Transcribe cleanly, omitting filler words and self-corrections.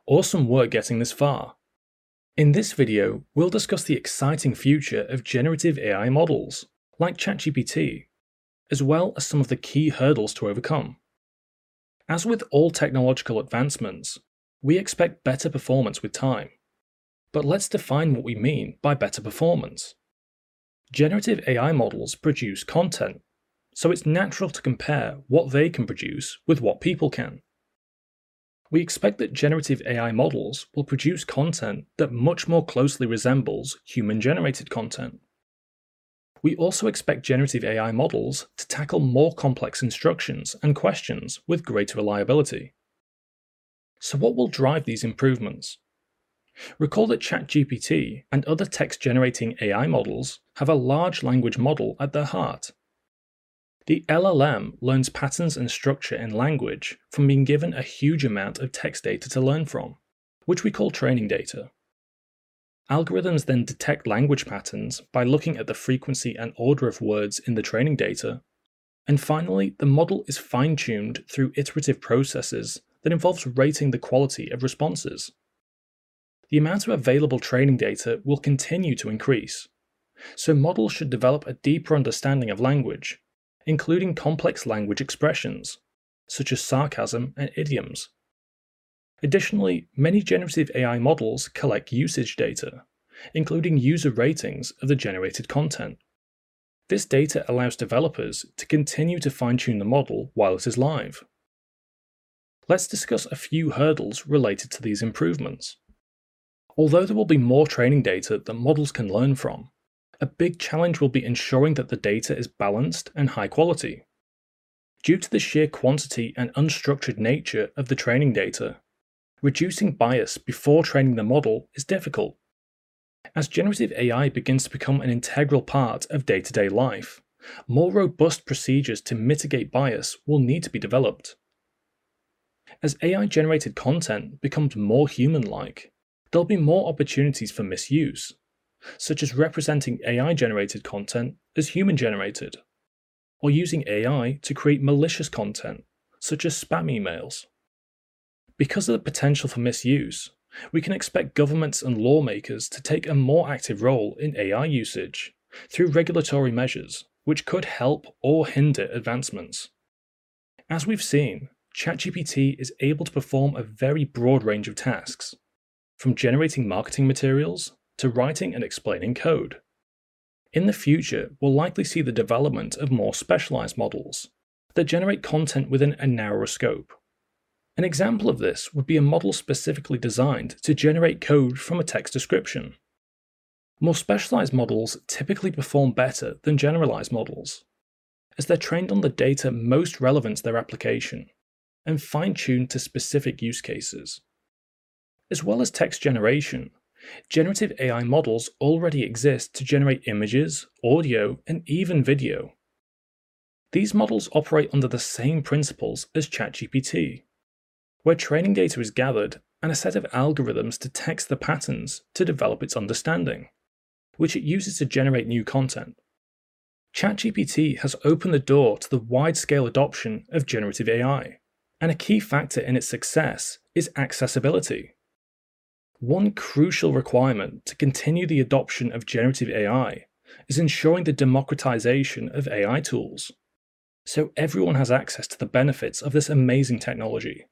Awesome work getting this far. In this video, we'll discuss the exciting future of generative AI models, like ChatGPT, as well as some of the key hurdles to overcome. As with all technological advancements, we expect better performance with time. But let's define what we mean by better performance. Generative AI models produce content, so it's natural to compare what they can produce with what people can. We expect that generative AI models will produce content that much more closely resembles human-generated content. We also expect generative AI models to tackle more complex instructions and questions with greater reliability. So what will drive these improvements? Recall that ChatGPT and other text-generating AI models have a large language model at their heart. The LLM learns patterns and structure in language from being given a huge amount of text data to learn from, which we call training data. Algorithms then detect language patterns by looking at the frequency and order of words in the training data, and finally, the model is fine-tuned through iterative processes that involves rating the quality of responses. The amount of available training data will continue to increase, so models should develop a deeper understanding of language, including complex language expressions, such as sarcasm and idioms. Additionally, many generative AI models collect usage data, including user ratings of the generated content. This data allows developers to continue to fine-tune the model while it is live. Let's discuss a few hurdles related to these improvements. Although there will be more training data that models can learn from, a big challenge will be ensuring that the data is balanced and high quality. Due to the sheer quantity and unstructured nature of the training data, reducing bias before training the model is difficult. As generative AI begins to become an integral part of day-to-day life, more robust procedures to mitigate bias will need to be developed. As AI-generated content becomes more human-like, there'll be more opportunities for misuse, such as representing AI-generated content as human-generated, or using AI to create malicious content, such as spam emails. Because of the potential for misuse, we can expect governments and lawmakers to take a more active role in AI usage through regulatory measures, which could help or hinder advancements. As we've seen, ChatGPT is able to perform a very broad range of tasks, from generating marketing materials to writing and explaining code. In the future, we'll likely see the development of more specialized models that generate content within a narrower scope. An example of this would be a model specifically designed to generate code from a text description. More specialized models typically perform better than generalized models, as they're trained on the data most relevant to their application and fine-tuned to specific use cases. As well as text generation, generative AI models already exist to generate images, audio, and even video. These models operate under the same principles as ChatGPT, where training data is gathered and a set of algorithms detects the patterns to develop its understanding, which it uses to generate new content. ChatGPT has opened the door to the wide-scale adoption of generative AI, and a key factor in its success is accessibility. One crucial requirement to continue the adoption of generative AI is ensuring the democratization of AI tools, so everyone has access to the benefits of this amazing technology.